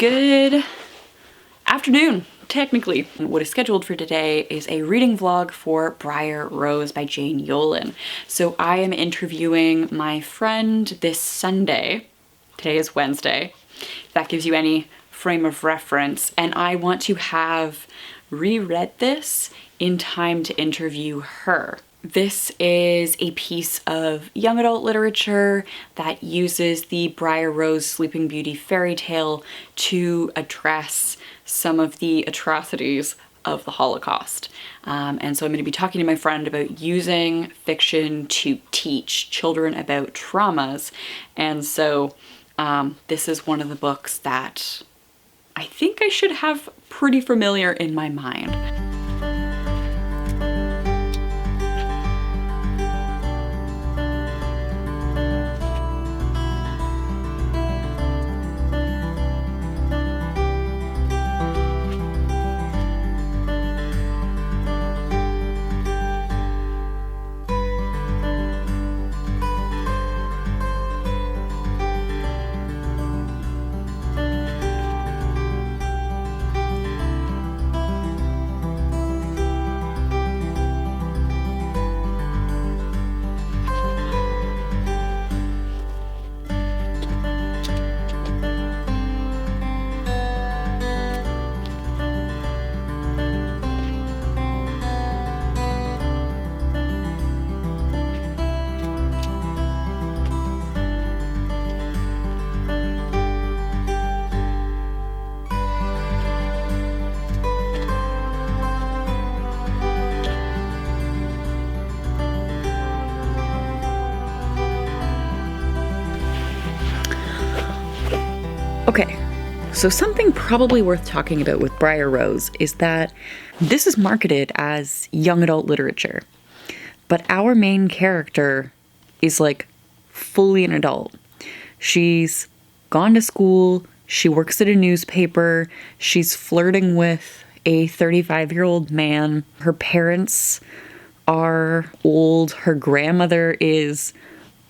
Good afternoon, technically. What is scheduled for today is a reading vlog for Briar Rose by Jane Yolen. So I am interviewing my friend this Sunday. Today is Wednesday. If that gives you any frame of reference. And I want to have reread this in time to interview her. This is a piece of young adult literature that uses the Briar Rose Sleeping Beauty fairy tale to address some of the atrocities of the Holocaust. And so I'm going to be talking to my friend about using fiction to teach children about traumas. And so this is one of the books that I think I should have pretty familiar in my mind. Okay, so something probably worth talking about with Briar Rose is that this is marketed as young adult literature, but our main character is like fully an adult. She's gone to school, she works at a newspaper, she's flirting with a 35-year-old man, her parents are old, her grandmother is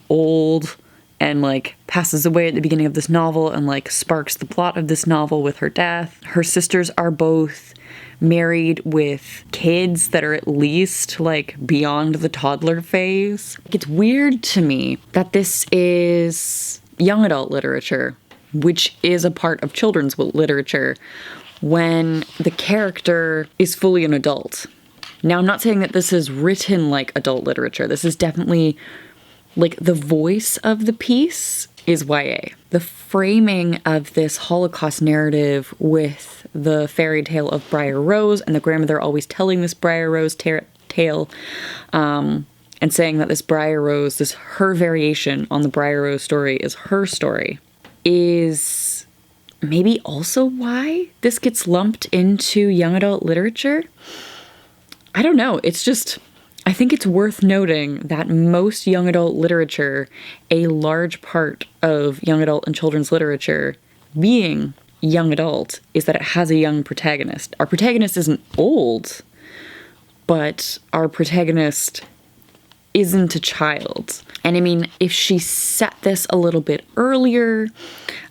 old, and like passes away at the beginning of this novel and like sparks the plot of this novel with her death. Her sisters are both married with kids that are at least like beyond the toddler phase. It's weird to me that this is young adult literature, which is a part of children's literature, when the character is fully an adult. Now, I'm not saying that this is written like adult literature. This is definitely like the voice of the piece is YA. The framing of this Holocaust narrative with the fairy tale of Briar Rose and the grandmother always telling this Briar Rose tale and saying that this Briar Rose, this her variation on the Briar Rose story is her story, is maybe also why this gets lumped into young adult literature. I don't know. It's just, I think it's worth noting that most young adult literature, a large part of young adult and children's literature being young adult, is that it has a young protagonist. Our protagonist isn't old, but our protagonist isn't a child. And I mean, if she set this a little bit earlier,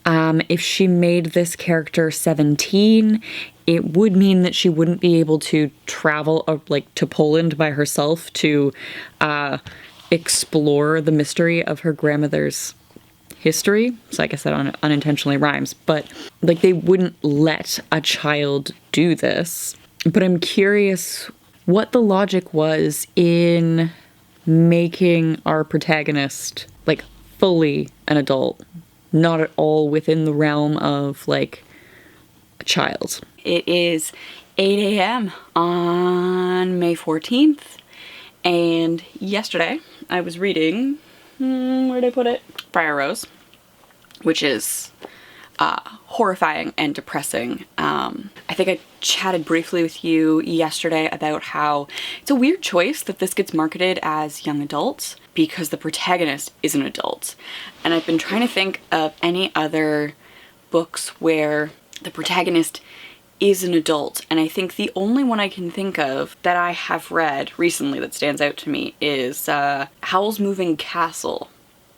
if she made this character 17, it would mean that she wouldn't be able to travel like to Poland by herself to explore the mystery of her grandmother's history. So I guess that unintentionally rhymes, but like they wouldn't let a child do this. But I'm curious what the logic was in making our protagonist like fully an adult, not at all within the realm of like a child. It is 8 a.m. on May 14th, and yesterday I was reading, where'd I put it? Briar Rose, which is horrifying and depressing. I think I chatted briefly with you yesterday about how it's a weird choice that this gets marketed as young adults because the protagonist is an adult. And I've been trying to think of any other books where the protagonist is an adult, and I think the only one I can think of that I have read recently that stands out to me is Howl's Moving Castle.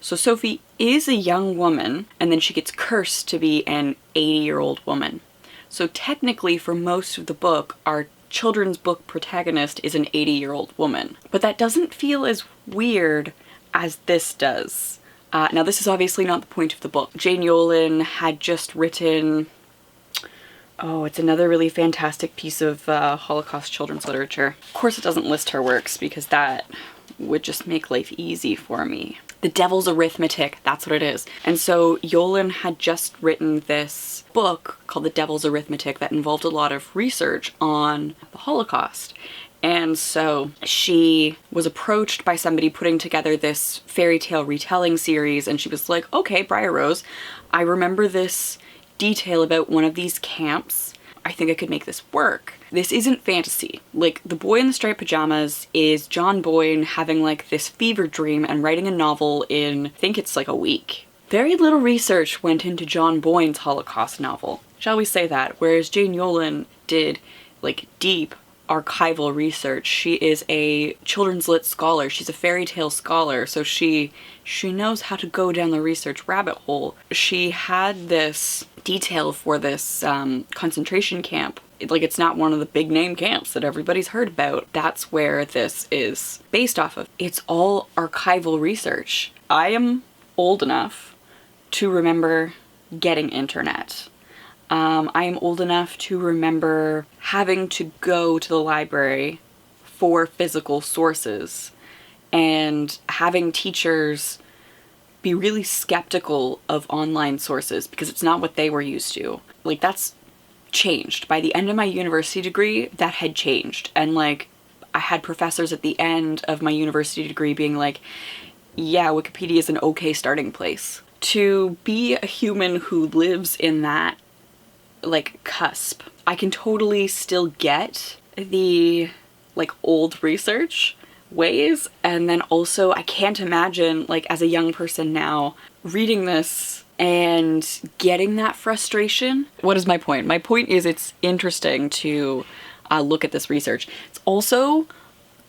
So Sophie is a young woman, and then she gets cursed to be an 80-year-old woman. So technically, for most of the book, our children's book protagonist is an 80-year-old woman. But that doesn't feel as weird as this does. Now, this is obviously not the point of the book. Jane Yolen had just written... Oh, it's another really fantastic piece of Holocaust children's literature. Of course it doesn't list her works, because that would just make life easy for me. The Devil's Arithmetic, that's what it is. And so Yolen had just written this book called The Devil's Arithmetic that involved a lot of research on the Holocaust. And so she was approached by somebody putting together this fairy tale retelling series, and she was like, okay, Briar Rose, I remember this detail about one of these camps. I think I could make this work. This isn't fantasy. Like, the boy in the striped pajamas is John Boyne having like this fever dream and writing a novel in, I think it's like a week. Very little research went into John Boyne's Holocaust novel, shall we say that, whereas Jane Yolen did like deep archival research. She is a children's lit scholar. She's a fairy tale scholar, so she knows how to go down the research rabbit hole. She had this detail for this concentration camp. Like, it's not one of the big name camps that everybody's heard about. That's where this is based off of. It's all archival research. I am old enough to remember getting internet. I am old enough to remember having to go to the library for physical sources and having teachers be really skeptical of online sources because it's not what they were used to. Like, that's changed. By the end of my university degree, that had changed. And like, I had professors at the end of my university degree being like, yeah, Wikipedia is an okay starting place. To be a human who lives in that like cusp, I can totally still get the like old research ways, and then also I can't imagine like as a young person now reading this and getting that frustration. What is my point? My point is it's interesting to look at this research. It's also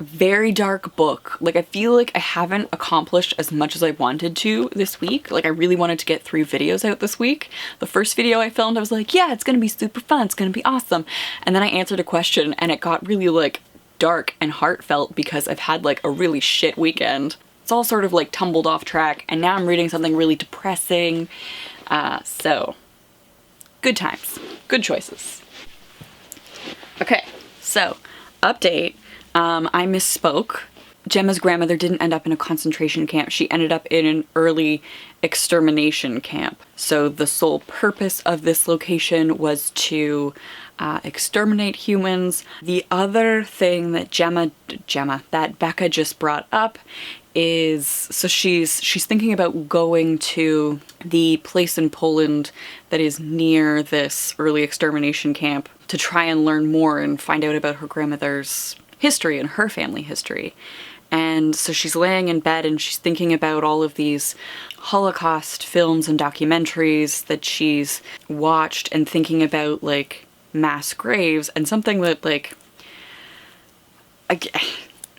very dark book. Like, I feel like I haven't accomplished as much as I wanted to this week. Like, I really wanted to get 3 videos out this week. The first video I filmed, I was like, yeah, it's gonna be super fun, it's gonna be awesome. And then I answered a question and it got really like dark and heartfelt because I've had like a really shit weekend. It's all sort of like tumbled off track, and now I'm reading something really depressing. So good times, good choices. Okay, so update. I misspoke. Gemma's grandmother didn't end up in a concentration camp. She ended up in an early extermination camp. So the sole purpose of this location was to exterminate humans. The other thing that that Becca just brought up is, so she's thinking about going to the place in Poland that is near this early extermination camp to try and learn more and find out about her grandmother's history and her family history. And so she's laying in bed and she's thinking about all of these Holocaust films and documentaries that she's watched, and thinking about like mass graves, and something that like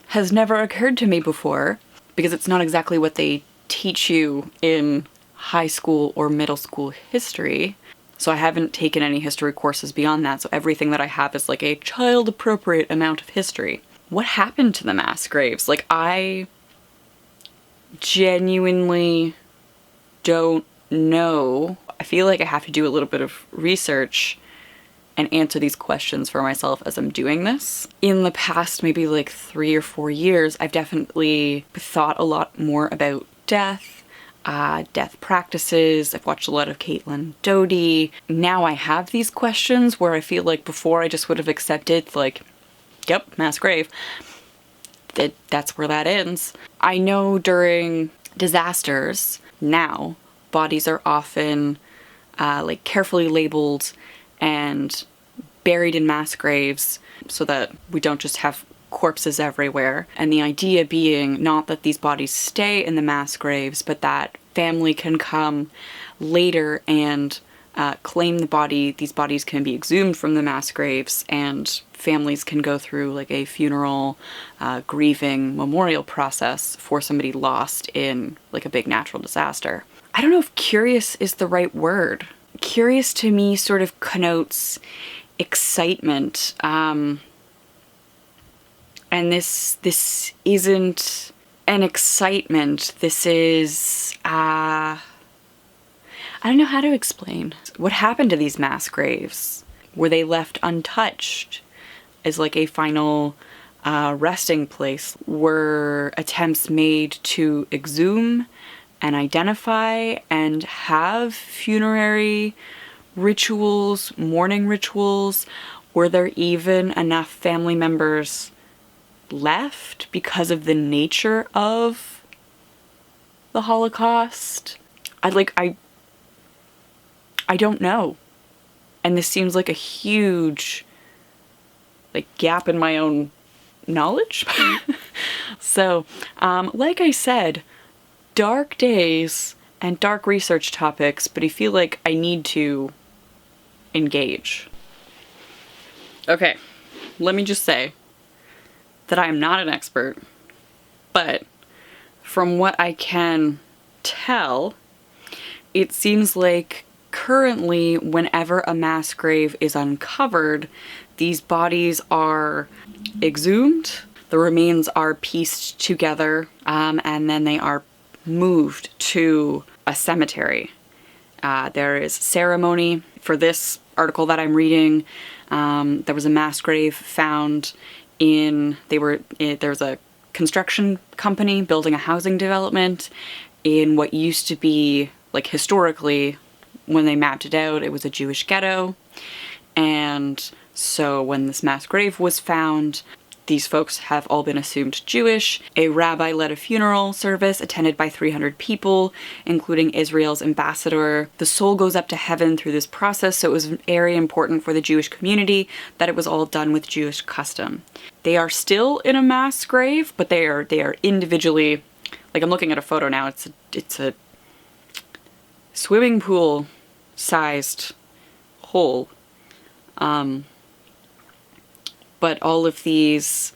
has never occurred to me before, because it's not exactly what they teach you in high school or middle school history. So I haven't taken any history courses beyond that, so everything that I have is like a child-appropriate amount of history. What happened to the mass graves? Like, I genuinely don't know. I feel like I have to do a little bit of research and answer these questions for myself as I'm doing this. In the past maybe like 3 or 4 years, I've definitely thought a lot more about death, death practices. I've watched a lot of Caitlin Doty. Now I have these questions where I feel like before I just would have accepted like, yep, mass grave. That's where that ends. I know during disasters now, bodies are often like carefully labeled and buried in mass graves so that we don't just have corpses everywhere. And the idea being not that these bodies stay in the mass graves, but that family can come later and claim the body. These bodies can be exhumed from the mass graves, and families can go through like a funeral, grieving, memorial process for somebody lost in like a big natural disaster. I don't know if curious is the right word. Curious to me sort of connotes excitement. And this isn't an excitement. This is, I don't know how to explain. What happened to these mass graves? Were they left untouched as like a final resting place? Were attempts made to exhume and identify and have funerary rituals, mourning rituals? Were there even enough family members left because of the nature of the Holocaust? I don't know. And this seems like a huge like gap in my own knowledge. So, like I said, dark days and dark research topics, but I feel like I need to engage. Okay, let me just say that I am not an expert, but from what I can tell, it seems like currently whenever a mass grave is uncovered, these bodies are exhumed, the remains are pieced together, and then they are moved to a cemetery. There is ceremony. For this article that I'm reading, there was a mass grave found there was a construction company building a housing development in what used to be, like historically, when they mapped it out, it was a Jewish ghetto. And so when this mass grave was found, these folks have all been assumed Jewish. A rabbi led a funeral service attended by 300 people, including Israel's ambassador. The soul goes up to heaven through this process, so it was very important for the Jewish community that it was all done with Jewish custom. They are still in a mass grave, but they are individually, like I'm looking at a photo now, it's a swimming pool sized hole. But all of these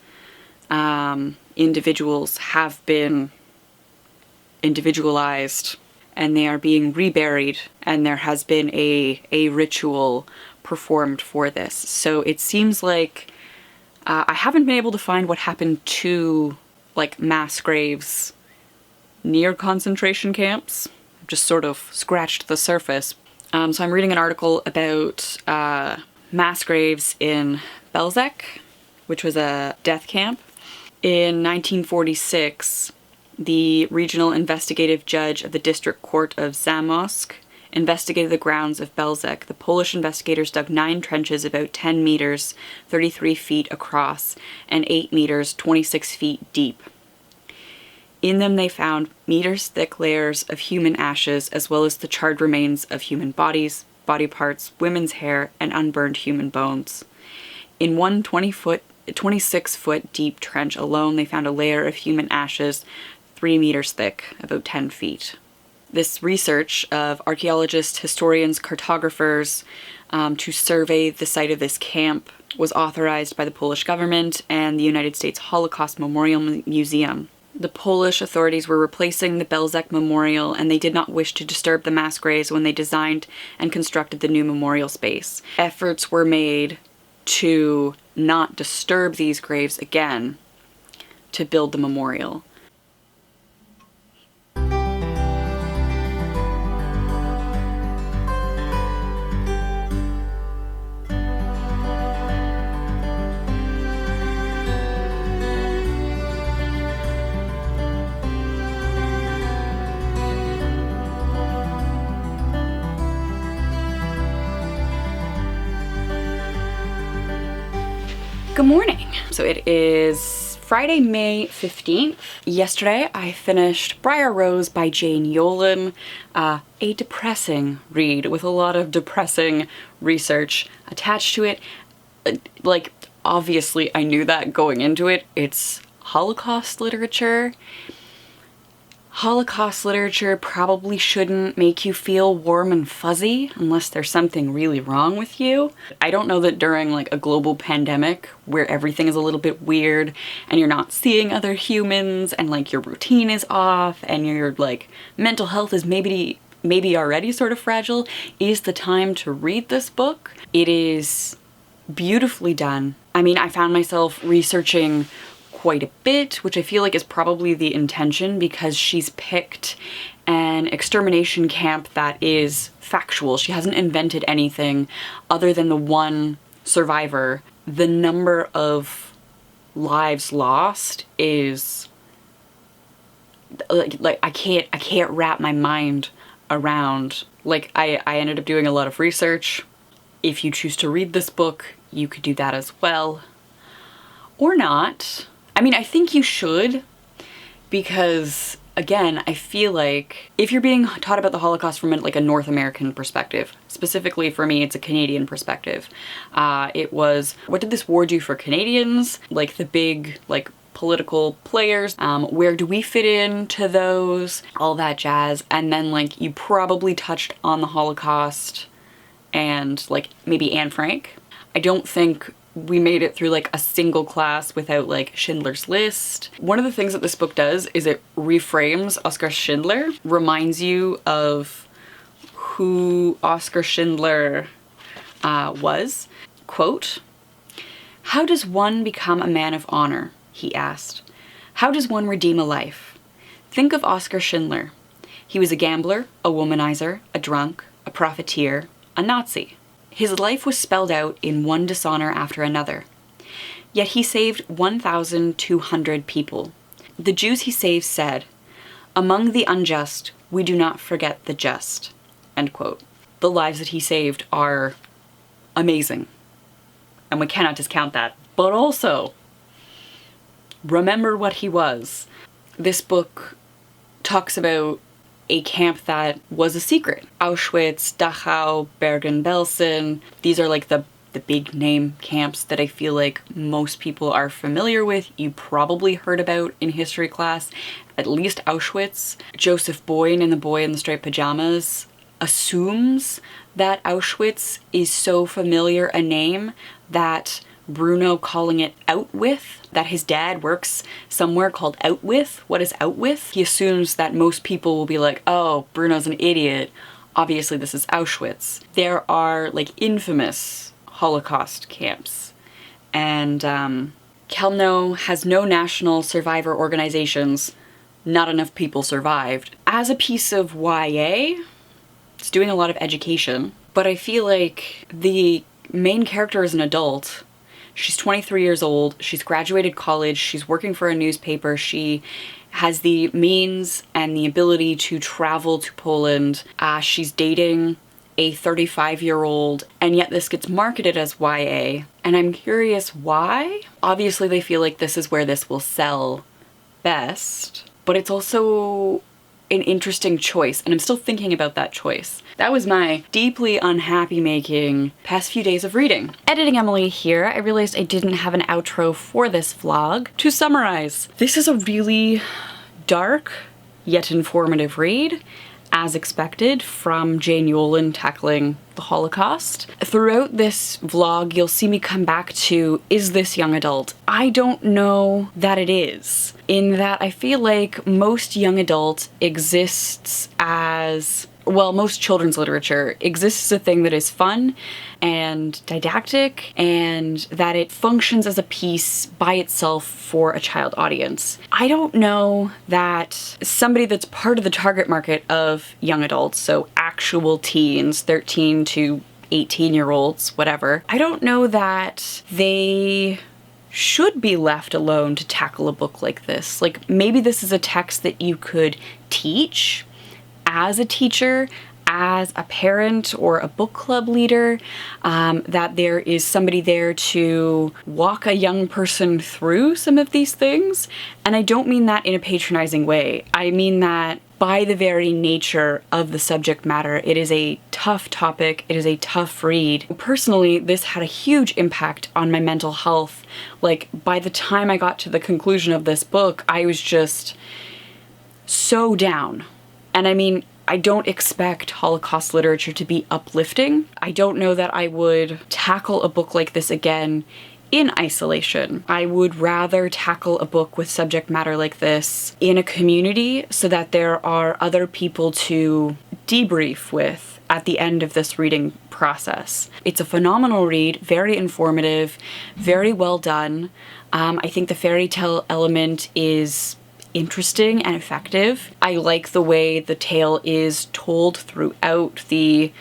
individuals have been individualized and they are being reburied, and there has been a ritual performed for this. So it seems like I haven't been able to find what happened to like mass graves near concentration camps. I've just sort of scratched the surface. So I'm reading an article about mass graves in Belzec, which was a death camp. In 1946, the regional investigative judge of the district court of Zamość investigated the grounds of Belzec. The Polish investigators dug 9 trenches about 10 meters, 33 feet across, and 8 meters, 26 feet deep. In them they found meters-thick layers of human ashes, as well as the charred remains of human bodies, body parts, women's hair, and unburned human bones. In one 26-foot deep trench alone, they found a layer of human ashes 3 meters thick, about 10 feet. This research of archaeologists, historians, cartographers to survey the site of this camp was authorized by the Polish government and the United States Holocaust Memorial Museum. The Polish authorities were replacing the Belzec Memorial, and they did not wish to disturb the mass graves when they designed and constructed the new memorial space. Efforts were made to not disturb these graves again to build the memorial. Good morning. So it is Friday, May 15th. Yesterday I finished Briar Rose by Jane Yolen, a depressing read with a lot of depressing research attached to it. Like, obviously I knew that going into it. It's Holocaust literature. Holocaust literature probably shouldn't make you feel warm and fuzzy unless there's something really wrong with you. I don't know that during like a global pandemic where everything is a little bit weird and you're not seeing other humans and like your routine is off and your like mental health is maybe already sort of fragile, is the time to read this book. It is beautifully done. I mean, I found myself researching quite a bit, which I feel like is probably the intention because she's picked an extermination camp that is factual. She hasn't invented anything other than the one survivor. The number of lives lost is like I can't wrap my mind around. Like I ended up doing a lot of research. If you choose to read this book, you could do that as well. Or not. I mean, I think you should, because again, I feel like if you're being taught about the Holocaust from like a North American perspective, specifically for me, it's a Canadian perspective. It was, what did this war do for Canadians? Like the big, like political players, where do we fit into those? All that jazz. And then like you probably touched on the Holocaust and like maybe Anne Frank. I don't think we made it through like a single class without like Schindler's List. One of the things that this book does is it reframes Oskar Schindler, reminds you of who Oskar Schindler was. Quote, "How does one become a man of honor?" he asked. "How does one redeem a life? Think of Oskar Schindler. He was a gambler, a womanizer, a drunk, a profiteer, a Nazi. His life was spelled out in one dishonor after another. Yet he saved 1,200 people. The Jews he saved said, 'Among the unjust, we do not forget the just.'" End quote. The lives that he saved are amazing, and we cannot discount that. But also, remember what he was. This book talks about a camp that was a secret. Auschwitz, Dachau, Bergen-Belsen. These are like the big name camps that I feel like most people are familiar with. You probably heard about in history class, at least Auschwitz. Joseph Boyne in The Boy in the Striped Pajamas assumes that Auschwitz is so familiar a name that Bruno calling it Outwith, that his dad works somewhere called Outwith. What is Outwith? He assumes that most people will be like, oh, Bruno's an idiot. Obviously this is Auschwitz. There are like infamous Holocaust camps. And Chelmno has no national survivor organizations. Not enough people survived. As a piece of YA, it's doing a lot of education, but I feel like the main character is an adult. She's 23 years old, she's graduated college, she's working for a newspaper, she has the means and the ability to travel to Poland. She's dating a 35-year-old, and yet this gets marketed as YA. And I'm curious why? Obviously they feel like this is where this will sell best, but it's also an interesting choice, and I'm still thinking about that choice. That was my deeply unhappy making past few days of reading. Editing Emily here. I realized I didn't have an outro for this vlog. To summarize, this is a really dark yet informative read, as expected, from Jane Yolen tackling the Holocaust. Throughout this vlog, you'll see me come back to, is this young adult? I don't know that it is, in that I feel like most young adult exists as, well, most children's literature exists as a thing that is fun and didactic, and that it functions as a piece by itself for a child audience. I don't know that somebody that's part of the target market of young adults, so actual teens, 13 to 18-year-olds, whatever, I don't know that they should be left alone to tackle a book like this. Like, maybe this is a text that you could teach as a teacher, as a parent or a book club leader, that there is somebody there to walk a young person through some of these things. And I don't mean that in a patronizing way. I mean that by the very nature of the subject matter, it is a tough topic, it is a tough read. Personally, this had a huge impact on my mental health. Like, by the time I got to the conclusion of this book, I was just so down. And I mean, I don't expect Holocaust literature to be uplifting. I don't know that I would tackle a book like this again in isolation. I would rather tackle a book with subject matter like this in a community so that there are other people to debrief with at the end of this reading process. It's a phenomenal read, very informative, very well done. I think the fairy tale element is interesting and effective. I like the way the tale is told throughout the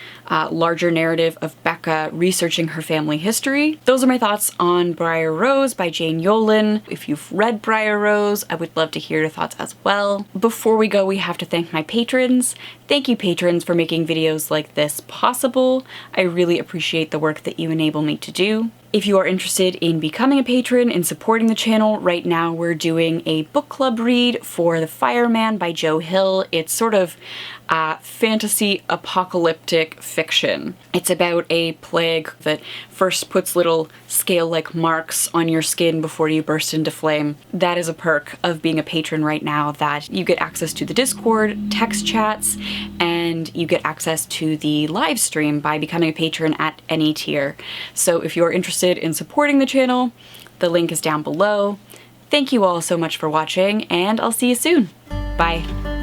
larger narrative of Becca researching her family history. Those are my thoughts on Briar Rose by Jane Yolen. If you've read Briar Rose, I would love to hear your thoughts as well. Before we go, we have to thank my patrons. Thank you, patrons, for making videos like this possible. I really appreciate the work that you enable me to do. If you are interested in becoming a patron and supporting the channel, right now we're doing a book club read for The Fireman by Joe Hill. It's sort of fantasy apocalyptic fiction. It's about a plague that first puts little scale-like marks on your skin before you burst into flame. That is a perk of being a patron right now, that you get access to the Discord, text chats, and you get access to the live stream by becoming a patron at any tier. So if you're interested in supporting the channel, the link is down below. Thank you all so much for watching, and I'll see you soon. Bye.